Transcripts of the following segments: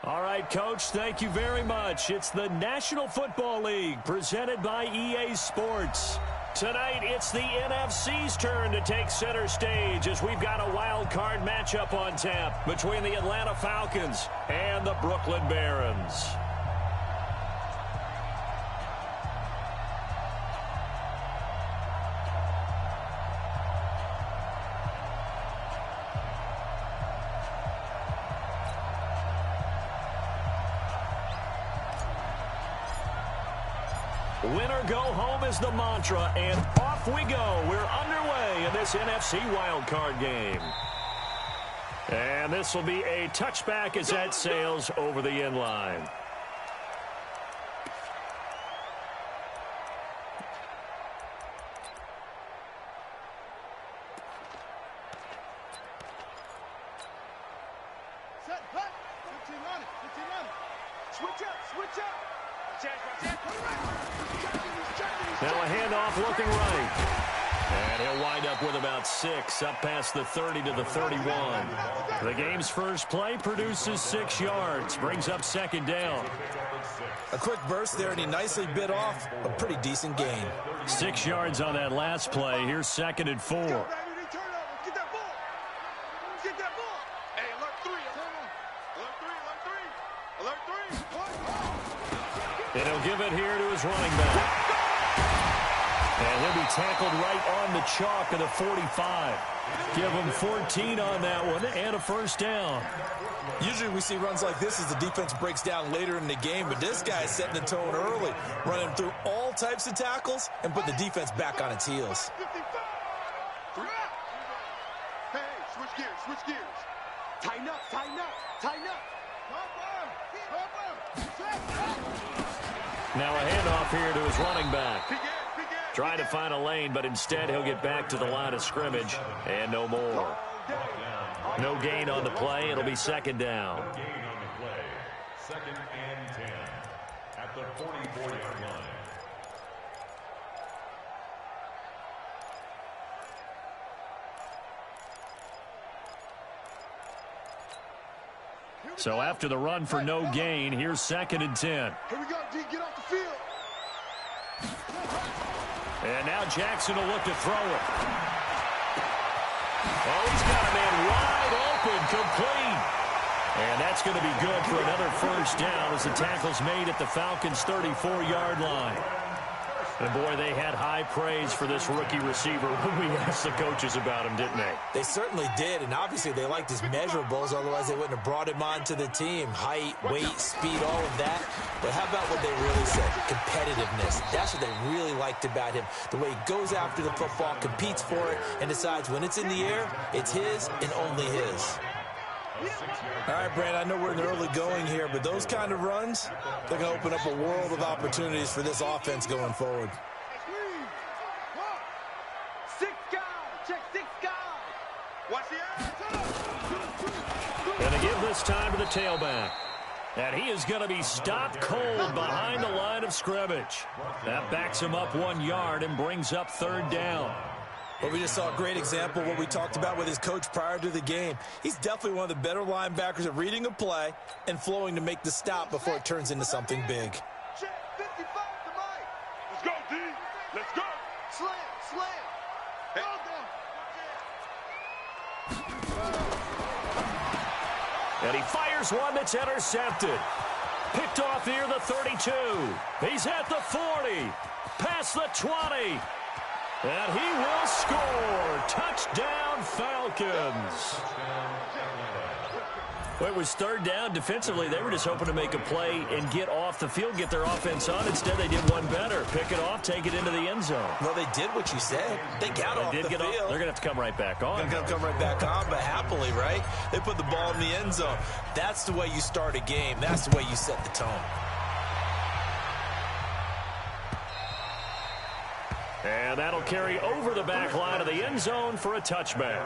All right, Coach, thank you very much. It's the National Football League presented by EA Sports. Tonight, it's the NFC's turn to take center stage as we've got a wild card matchup on tap between the Atlanta Falcons and the Brooklyn Barons. Winner go home is the mantra, and off we go. We're underway in this NFC Wildcard game. And this will be a touchback as that sails over the end line. Set, hut. 15 on it, 15 on it. Switch up, switch up. Now a handoff looking right. And he'll wind up with about 6, up past the 30 to the 31. The game's first play produces 6 yards, brings up second down. A quick burst there, and he nicely bit off a pretty decent gain. 6 yards on that last play. Here's second and 4. Get that ball. Get that ball. Hey, alert 3. Alert 3. And he'll give it here to his running back. And he'll be tackled right on the chalk of the 45. Give him 14 on that one and a first down. Usually we see runs like this as the defense breaks down later in the game, but this guy is setting the tone early, running through all types of tackles and put the defense back on its heels. Hey, switch gears. Tighten up. Now a handoff here to his running back. Trying to find a lane, but instead he'll get back to the line of scrimmage, and no more. No gain on the play. It'll be second down. Gain on the play. Second and 10 at the 44-yard line. So after the run for no gain, here's second and 10. Here we go, D. Get off the field. And now Jackson will look to throw it. Oh, he's got a man wide open, complete. And that's going to be good for another first down as the tackle's made at the Falcons' 34-yard line. And, boy, they had high praise for this rookie receiver when we asked the coaches about him, didn't they? They certainly did, and obviously they liked his measurables, otherwise they wouldn't have brought him onto the team. Height, weight, speed, all of that. But how about what they really said? Competitiveness. That's what they really liked about him. The way he goes after the football, competes for it, and decides when it's in the air, it's his and only his. All right, Brand, I know we're in the early going here, but those kind of runs, they're going to open up a world of opportunities for this offense going forward. Going to give this time to the tailback. And he is going to be stopped cold behind the line of scrimmage. That backs him up 1 yard and brings up third down. Well, we just saw a great example of what we talked about with his coach prior to the game. He's definitely one of the better linebackers at reading a play and flowing to make the stop before it turns into something big. Let's go, D. Let's go. Slam. And he fires one that's intercepted. Picked off near the 32. He's at the 40. Past the 20. And he will score. Touchdown, Falcons. Well, it was third down. Defensively, they were just hoping to make a play and get off the field, get their offense on. Instead, they did one better. Pick it off, take it into the end zone. Well, they did what you said. They got off the field. They're going to have to come right back on. They're going to come right back on, but happily, right? They put the ball in the end zone. That's the way you start a game. That's the way you set the tone. And that'll carry over the back line of the end zone for a touchback.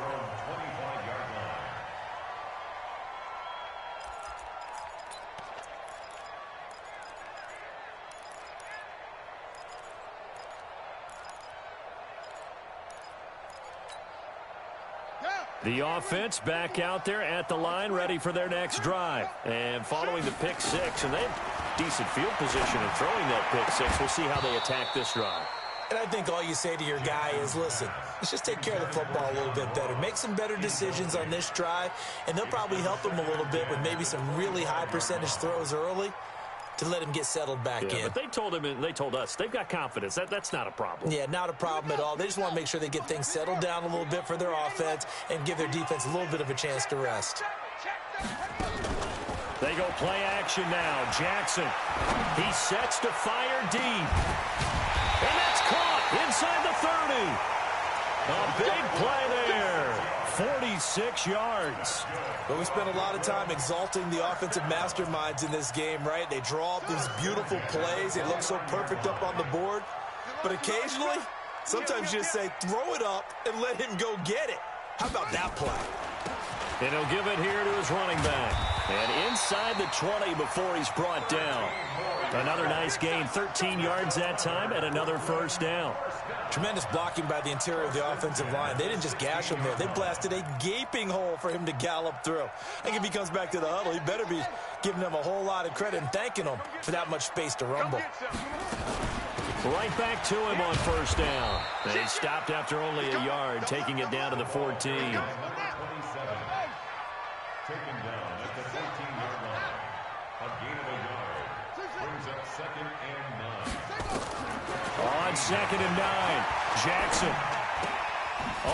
Yeah. The offense back out there at the line, ready for their next drive. And following the pick six, and they have decent field position of throwing that pick six. We'll see how they attack this drive. And I think all you say to your guy is, listen, let's just take care of the football a little bit better. Make some better decisions on this drive, and they'll probably help him a little bit with maybe some really high percentage throws early to let him get settled back in. But they told him, and they told us, they've got confidence. That's not a problem. Yeah, not a problem at all. They just want to make sure they get things settled down a little bit for their offense and give their defense a little bit of a chance to rest. They go play action now. Jackson, he sets to fire deep. And that's caught inside the 30. A big play there. 46 yards. But we spent a lot of time exalting the offensive masterminds in this game, right? They draw up these beautiful plays. They look so perfect up on the board. But occasionally, sometimes you just say, throw it up and let him go get it. How about that play? And he'll give it here to his running back. And inside the 20 before he's brought down. Another nice gain, 13 yards that time, and another first down. Tremendous blocking by the interior of the offensive line. They didn't just gash him there. They blasted a gaping hole for him to gallop through. I think if he comes back to the huddle, he better be giving them a whole lot of credit and thanking them for that much space to rumble. Right back to him on first down. They stopped after only a yard, taking it down to the 14. Taken down at the 14-yard line. A gain of a yard. Brings up 2nd and 9. On 2nd and 9, Jackson.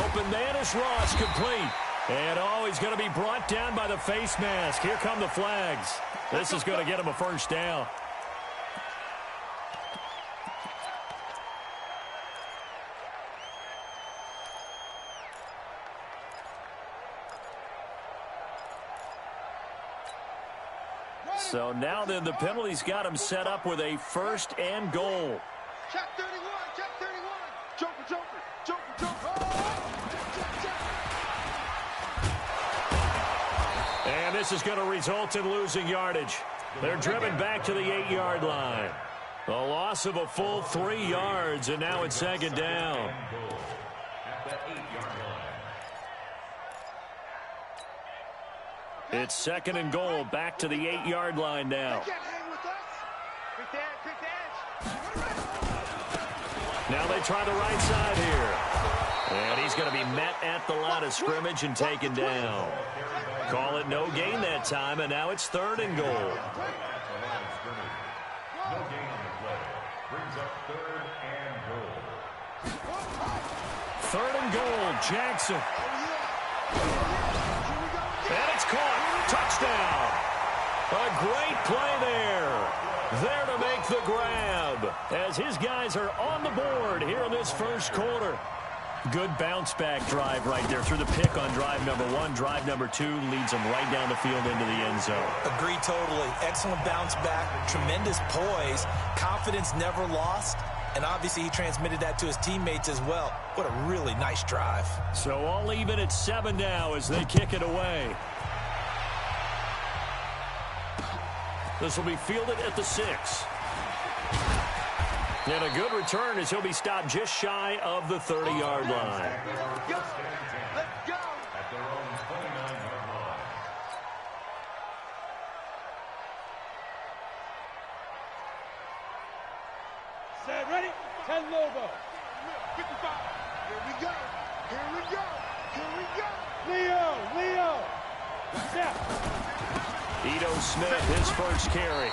Open man is Ross, complete. And he's going to be brought down by the face mask. Here come the flags. This is going to get him a first down. So now then the penalty's got him set up with a 1st and goal. Check 31, check 31. Joker, joker, joker, joker. And this is going to result in losing yardage. They're driven back to the 8-yard line. A loss of a full 3 yards, and now it's 2nd down. At the 8-yard line. It's 2nd and goal, back to the 8-yard line now. Can't hang with us. Quick the edge, quick the edge. Now they try the right side here. And he's going to be met at the line of scrimmage and taken down. Call it no gain that time, and now it's 3rd and goal. No gain on the play. Brings up 3rd and goal. 3rd and goal, Jackson. And it's caught. Touchdown. A great play there. There to make the grab as his guys are on the board here in this first quarter. Good bounce back drive right there through the pick on drive number 1. Drive number 2 leads them right down the field into the end zone. Agree totally. Excellent bounce back. Tremendous poise. Confidence never lost. And obviously he transmitted that to his teammates as well. What a really nice drive. So all even at 7 now as they kick it away. This will be fielded at the 6. And a good return as he'll be stopped just shy of the 30-yard line. Let's go. At their own 29-yard line. Set, ready? 10 logo. 55. Here we go. Here we go. Here we go. Leo. Step. Ito Smith, his first carry.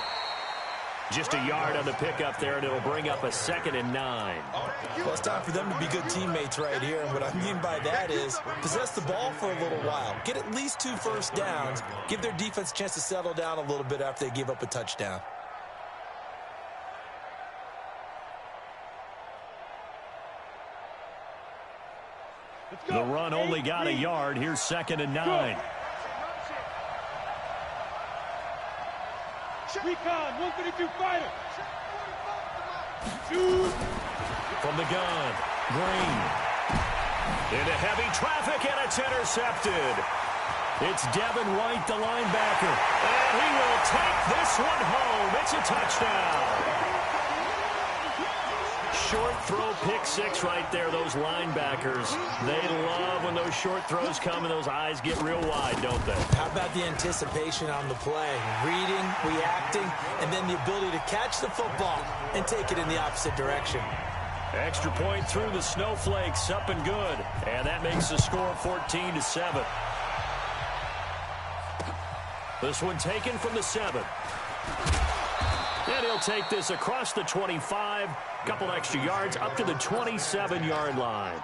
Just a yard on the pickup there, and it'll bring up a 2nd and 9. Well, it's time for them to be good teammates right here. And what I mean by that is possess the ball for a little while. Get at least 2 first downs. Give their defense a chance to settle down a little bit after they give up a touchdown. The run only got a yard. Here's 2nd and 9. Recon, 132 fighter. From the gun, Green. Into heavy traffic, and it's intercepted. It's Devin White, the linebacker. And he will take this one home. It's a touchdown. short throw pick six right there, those linebackers. They love when those short throws come and those eyes get real wide, don't they? How about the anticipation on the play? Reading, reacting, and then the ability to catch the football and take it in the opposite direction. Extra point through the snowflakes, up and good. And that makes the score 14-7. This one taken from the 7. And he'll take this across the 25. Couple extra yards up to the 27-yard line.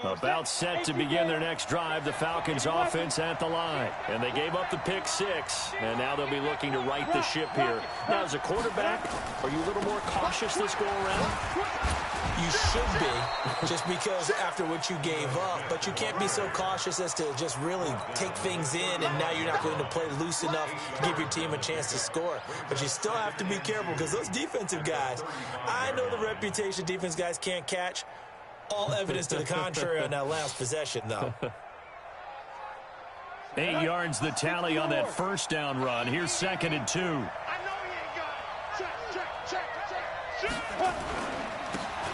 About set to begin their next drive, the Falcons offense at the line. And they gave up the pick six, and now they'll be looking to right the ship here. Now, as a quarterback, are you a little more cautious this go-around? You should be, just because after what you gave up, but you can't be so cautious as to just really take things in, and now you're not going to play loose enough to give your team a chance to score. But you still have to be careful, because those defensive guys, I know the reputation defense guys can't catch. All evidence to the contrary on that last possession, though. 8 yards the tally on that first down run. Here's 2nd and 2. I know he ain't got it. Check.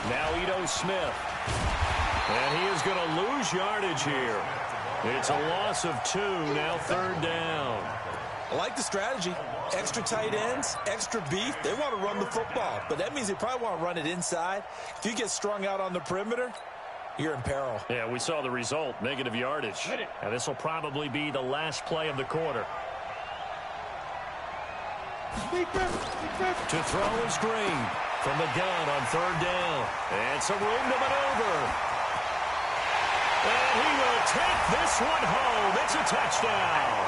Now Ito Smith. And he is going to lose yardage here. It's a loss of 2, now 3rd down. I like the strategy. Extra tight ends, extra beef. They want to run the football, but that means they probably want to run it inside. If you get strung out on the perimeter, you're in peril. Yeah, we saw the result, negative yardage. And this will probably be the last play of the quarter. To throw is Green from the gun on 3rd down. And some room to maneuver. And he will take this one home. It's a touchdown.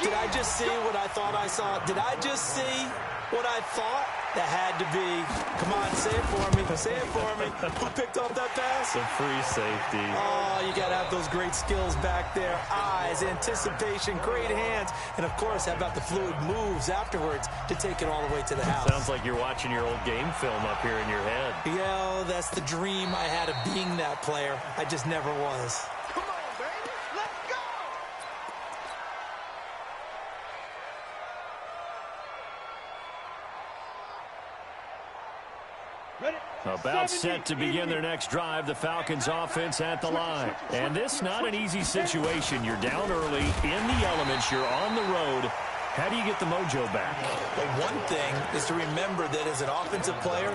Did I just see what I thought I saw? Did I just see what I thought? That had to be. Come on, say it for me. Say it for me. Who picked off that pass? The free safety. Oh, you got to have those great skills back there. Eyes, anticipation, great hands. And, of course, how about the fluid moves afterwards to take it all the way to the house? Sounds like you're watching your old game film up here in your head. Yeah, that's the dream I had of being that player. I just never was. About set to begin their next drive, the Falcons offense at the line. And this not an easy situation. You're down early, in the elements, you're on the road. How do you get the mojo back? Well, one thing is to remember that as an offensive player,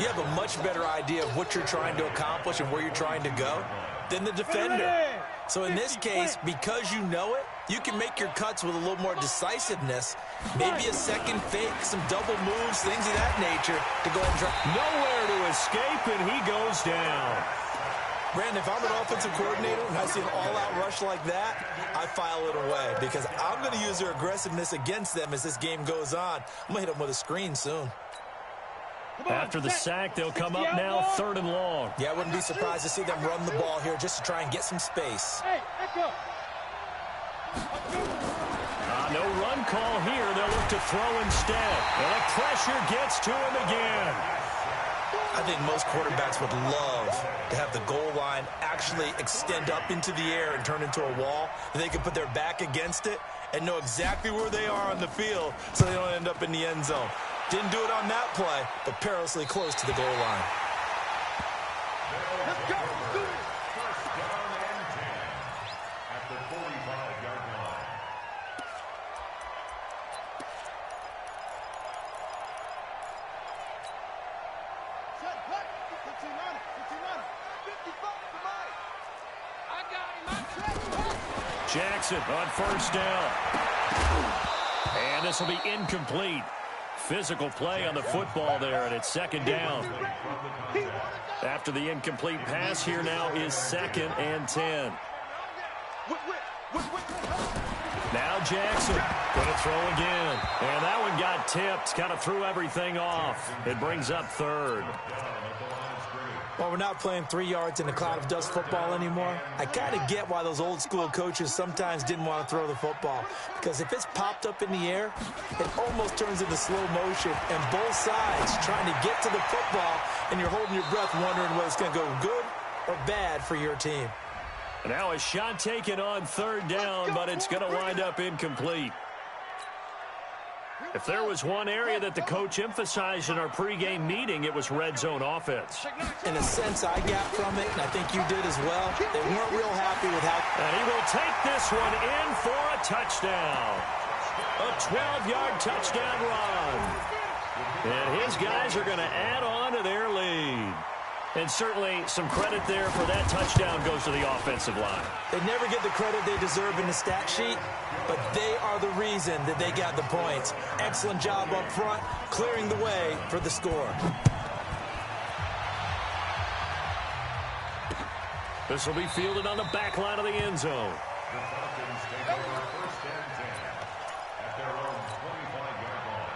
you have a much better idea of what you're trying to accomplish and where you're trying to go than the defender. So in this case, because you know it, you can make your cuts with a little more decisiveness. Maybe a second fake, some double moves, things of that nature to go and try. Nowhere to escape, and he goes down. Brandon, if I'm an offensive coordinator and I see an all-out rush like that, I file it away because I'm going to use their aggressiveness against them as this game goes on. I'm going to hit them with a screen soon. After the sack, they'll come up now 3rd and long. Yeah, I wouldn't be surprised to see them run the ball here just to try and get some space. Hey, echo. No run call here. They'll look to throw instead. And the pressure gets to him again. I think most quarterbacks would love to have the goal line actually extend up into the air and turn into a wall. And they can put their back against it and know exactly where they are on the field so they don't end up in the end zone. Didn't do it on that play, but perilously close to the goal line. Let's go. First down and 10 at the 45-yard line. Set, what? 15 on it. 55 to Mike. I got him. I tracked. Jackson on 1st down. And this will be incomplete. Physical play on the football there, and it's 2nd down. After the incomplete pass, here now is 2nd and 10. Now Jackson going to throw again. And that one got tipped, kind of threw everything off. It brings up 3rd. Well, we're not playing 3 yards in a cloud of dust football anymore. I kind of get why those old school coaches sometimes didn't want to throw the football. Because if it's popped up in the air, it almost turns into slow motion. And both sides trying to get to the football, and you're holding your breath wondering whether it's going to go good or bad for your team. Now a shot taken on third down, but it's going to wind up incomplete. If there was one area that the coach emphasized in our pregame meeting, it was red zone offense. In a sense, I got from it, and I think you did as well. They weren't real happy with how... And he will take this one in for a touchdown. A 12-yard touchdown run. And his guys are going to add on to their lead. And certainly some credit there for that touchdown goes to the offensive line. They never get the credit they deserve in the stat sheet, but they are the reason that they got the points. Excellent job up front, clearing the way for the score. This will be fielded on the back line of the end zone. The Falcons take over first and 10 at their own 25-yard line.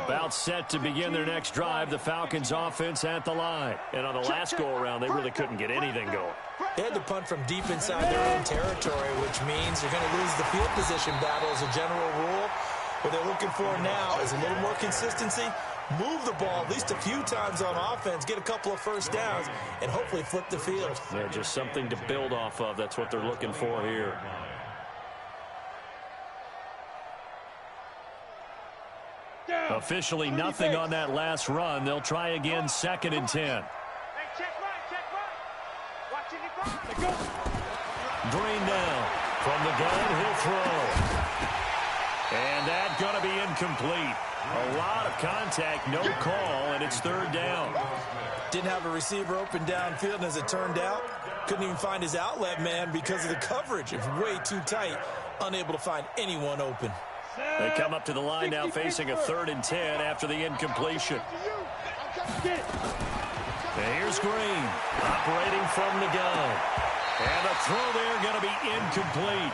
About set to begin their next drive, the Falcons offense at the line. And on the last go-around, they really couldn't get anything going. They had to punt from deep inside their own territory, which means you're going to lose the field position battle as a general rule. What they're looking for now is a little more consistency, move the ball at least a few times on offense, get a couple of first downs, and hopefully flip the field. Yeah, just something to build off of. That's what they're looking for here. Officially nothing on that last run. They'll try again, 2nd and 10. Green now from the gun, he'll throw. And that's going to be incomplete. A lot of contact, no call, and it's 3rd down. Didn't have a receiver open downfield, and as it turned out, couldn't even find his outlet man because of the coverage. It was way too tight, unable to find anyone open. They come up to the line now facing a 3rd and 10 after the incompletion. And here's Green operating from the gun. And the throw there going to be incomplete.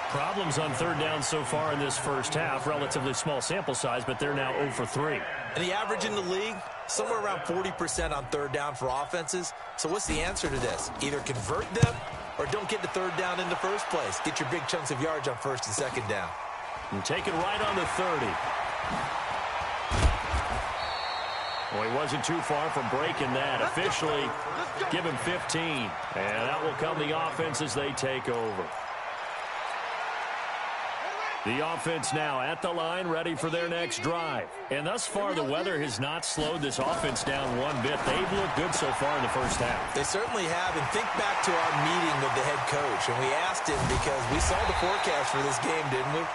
Problems on 3rd down so far in this first half. Relatively small sample size, but they're now 0 for 3. And the average in the league, somewhere around 40% on 3rd down for offenses. So what's the answer to this? Either convert them or don't get to 3rd down in the first place. Get your big chunks of yards on 1st and 2nd down. And take it right on the 30. Well, he wasn't too far from breaking that. Officially, give him 15. And that will come the offense as they take over. The offense now at the line, ready for their next drive. And thus far, the weather has not slowed this offense down one bit. They've looked good so far in the first half. They certainly have. And think back to our meeting with the head coach. And we asked him because we saw the forecast for this game, didn't we?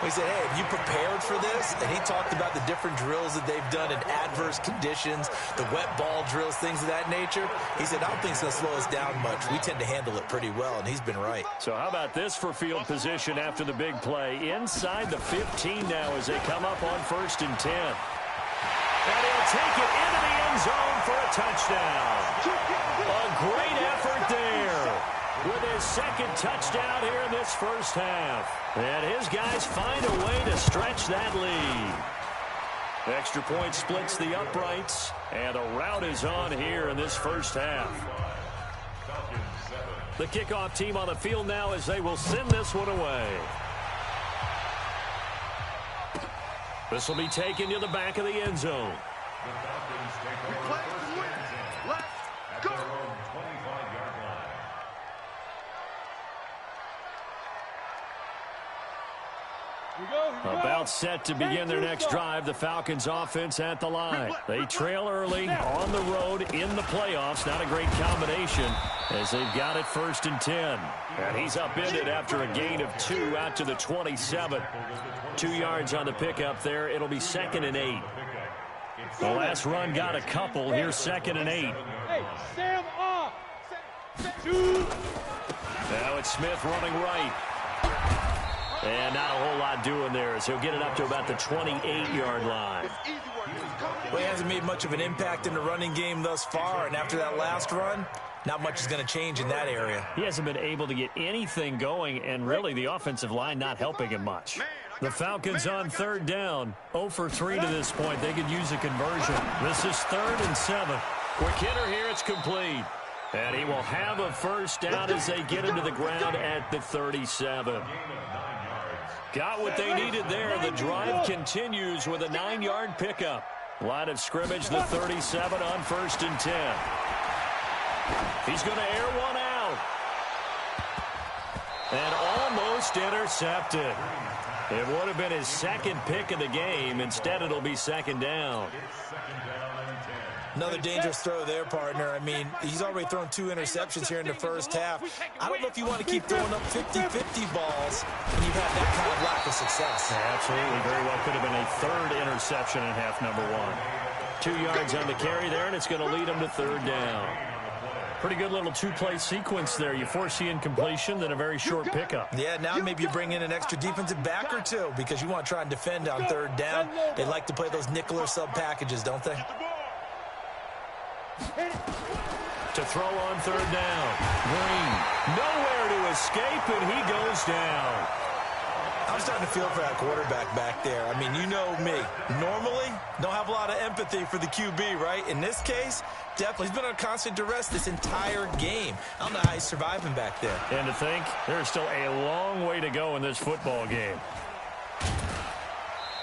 We said, hey, have you prepared for this? And he talked about the different drills that they've done in adverse conditions, the wet ball drills, things of that nature. He said, I don't think it's going to slow us down much. We tend to handle it pretty well, and he's been right. So how about this for field position after the big play? Inside the 15 now as they come up on 1st and 10. And he'll take it into the end zone for a touchdown. A great effort there with his 2nd touchdown here in this first half. And his guys find a way to stretch that lead. Extra point splits the uprights, and the rout is on here in this first half. The kickoff team on the field now as they will send this one away. This will be taken to the back of the end zone. The Falcons take over first and 10 at their own 25-yard line. About set to begin their next drive, the Falcons offense at the line. They trail early on the road in the playoffs. Not a great combination as they've got it 1st and 10. And he's upended after a gain of 2 out to the 27. 2 yards on the pickup there. It'll be 2nd and 8. The last run got a couple. Here's 2nd and 8. Hey, Sam off. Now it's Smith running right. And not a whole lot doing there as he'll get it up to about the 28-yard line. Well, he hasn't made much of an impact in the running game thus far, and after that last run, not much is going to change in that area. He hasn't been able to get anything going, and really the offensive line not helping him much. The Falcons on 3rd down, 0 for 3 to this point. They could use a conversion. This is 3rd and 7. Quick hitter here, it's complete. And he will have a first down as they get him to the ground at the 37. Got what they needed there. The drive continues with a 9-yard pickup. Line of scrimmage, the 37 on 1st and 10. He's going to air one out. And almost intercepted. It would have been his second pick of the game. Instead, it'll be 2nd down. Another dangerous throw there, partner. I mean, he's already thrown 2 interceptions here in the first half. I don't know if you want to keep throwing up 50-50 balls when you've had that kind of lack of success. Yeah, absolutely. Very well could have been a 3rd interception in half number 1. 2 yards on the carry there, and it's going to lead him to 3rd down. Pretty good little 2-play sequence there. You force the incompletion, then a very short pickup. Yeah, now maybe you bring in an extra defensive back or 2 because you want to try and defend on 3rd down. They like to play those nickel or sub packages, don't they? To throw on 3rd down. Green, nowhere to escape, and he goes down. I'm starting to feel for that quarterback back there. I mean, you know me. Normally, don't have a lot of empathy for the QB, right? In this case, definitely. He's been on constant duress this entire game. I don't know how he's surviving back there. And to think, there's still a long way to go in this football game.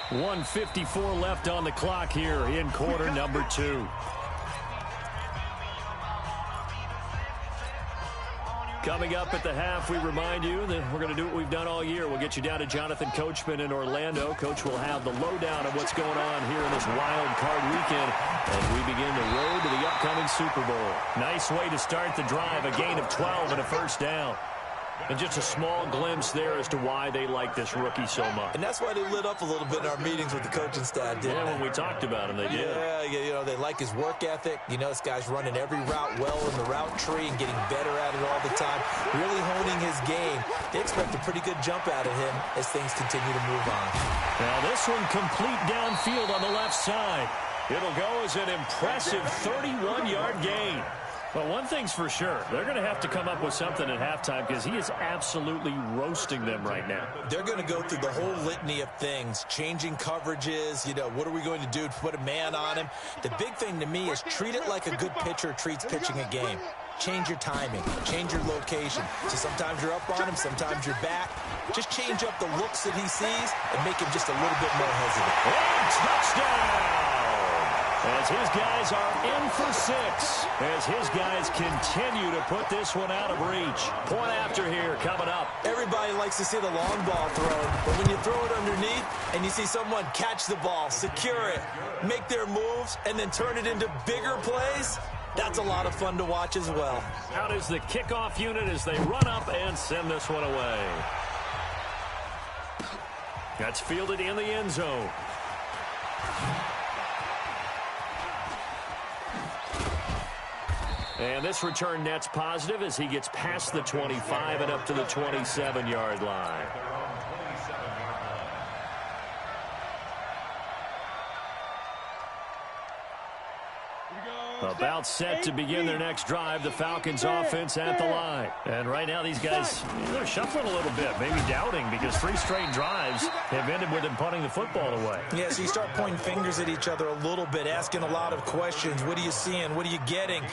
1:54 left on the clock here in quarter number 2. Coming up at the half, we remind you that we're going to do what we've done all year. We'll get you down to Jonathan Coachman in Orlando. Coach will have the lowdown of what's going on here in this wild card weekend as we begin the road to the upcoming Super Bowl. Nice way to start the drive, a gain of 12 and a 1st down. And just a small glimpse there as to why they like this rookie so much. And that's why they lit up a little bit in our meetings with the coaching staff, didn't they? When we talked about him, they did. Yeah, you know, they like his work ethic. You know, this guy's running every route well in the route tree and getting better at it all the time, really honing his game. They expect a pretty good jump out of him as things continue to move on. Now this one complete downfield on the left side. It'll go as an impressive 31-yard gain. But one thing's for sure, they're going to have to come up with something at halftime because he is absolutely roasting them right now. They're going to go through the whole litany of things, changing coverages, you know, what are we going to do to put a man on him? The big thing to me is treat it like a good pitcher treats pitching a game. Change your timing, change your location. So sometimes you're up on him, sometimes you're back. Just change up the looks that he sees and make him just a little bit more hesitant. And touchdown! As his guys are in for 6. As his guys continue to put this one out of reach. Point after here coming up. Everybody likes to see the long ball thrown, but when you throw it underneath and you see someone catch the ball, secure it, make their moves, and then turn it into bigger plays, that's a lot of fun to watch as well. Out is the kickoff unit as they run up and send this one away. That's fielded in the end zone. And this return net's positive as he gets past the 25 and up to the 27-yard line. About set to begin their next drive, the Falcons offense at the line. And right now these guys, they're shuffling a little bit, maybe doubting because 3 straight drives have ended with them punting the football away. Yeah, so you start pointing fingers at each other a little bit, asking a lot of questions. What are you seeing? What are you getting?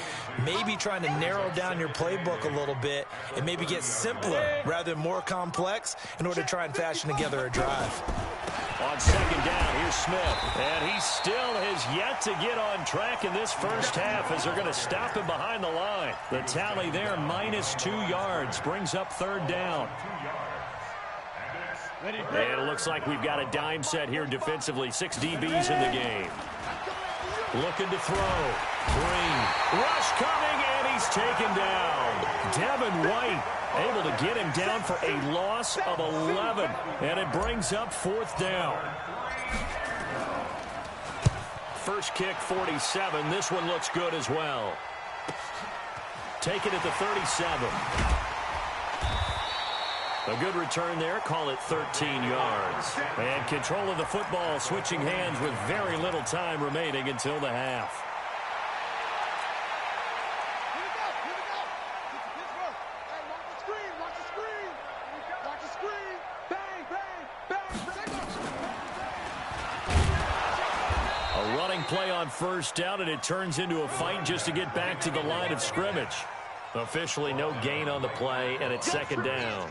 Maybe trying to narrow down your playbook a little bit and maybe get simpler rather than more complex in order to try and fashion together a drive. On 2nd down, here's Smith. And he still has yet to get on track in this first half as they're going to stop him behind the line. The tally there, -2 yards, brings up 3rd down. And it looks like we've got a dime set here defensively. 6 DBs in the game. Looking to throw. Green. Rush coming, and he's taken down. Devin White able to get him down for a loss of 11. And it brings up 4th down. First kick, 47. This one looks good as well. Taken at the 37. A good return there. Call it 13 yards. And control of the football switching hands with very little time remaining until the half. Play on 1st down, and it turns into a fight just to get back to the line of scrimmage. Officially no gain on the play, and it's 2nd down.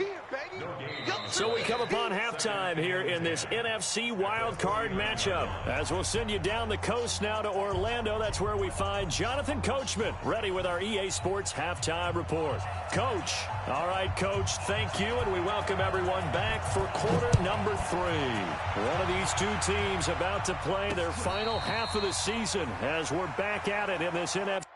So we come upon halftime here in this NFC Wildcard matchup. As we'll send you down the coast now to Orlando, that's where we find Jonathan Coachman ready with our EA Sports halftime report. Coach. All right, Coach, thank you, and we welcome everyone back for quarter number 3. One of these two teams about to play their final half of the season as we're back at it in this NFC.